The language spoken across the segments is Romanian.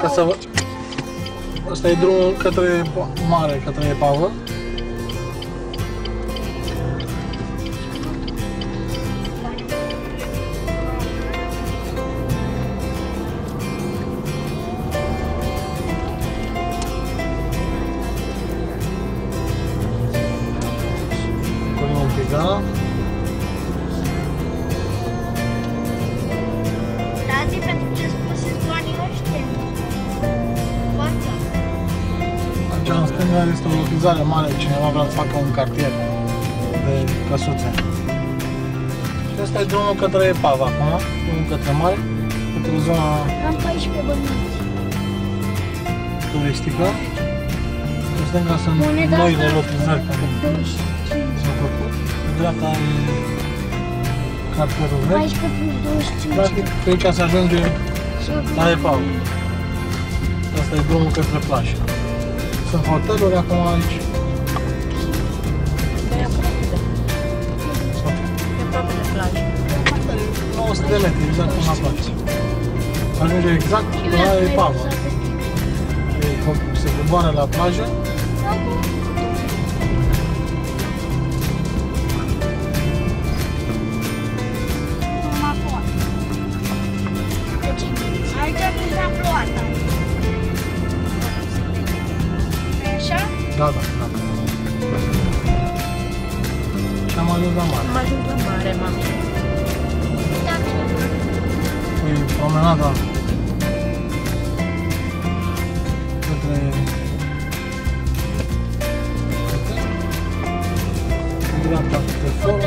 Ca să vă... Asta e drumul către mare, către epavă. Punem un pic, da? Dați pentru ce spusesc banii ăștia. Forța. Aici în stânga este o localizare mare, cineva vrea să facă un cartier de căsuțe. Și asta e drumul către epavă acum, drumul către mare, către zona Am 14 bănuți. turistică. În stânga sunt Moneda noile asta. localizări care 25. s-au făcut. Pe dreapta e cartierul vechi. 14 plus 25. Practic, pe aici se ajunge la epavă. Asta e drumul către plajă. Sunt hoteluri acum aici. E aproape de plajă. 900 de metri, exact cum la plajă. Ajunge exact la epavă. Se coboară la plajă. Aici deja plouat. Așa? Da. Și am ajuns la mare. Am ajuns la mare, mami. E promenada către dreapta către forum.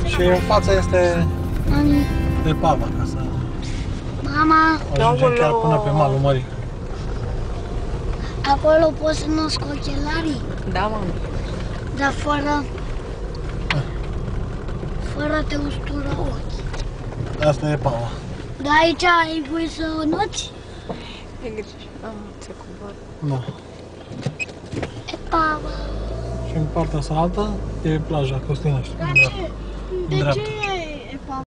Și în fața este epava, ca să Mama, ajungem chiar până pe malul mării. acolo poți să nasc ochelarii, Da, mami. dar fără te ustură ochii. Asta e epava. Dar aici ai voie să noți? E grijă. Se coboară. Da. Epava. Și în partea asta altă e plaja Costinești. De ce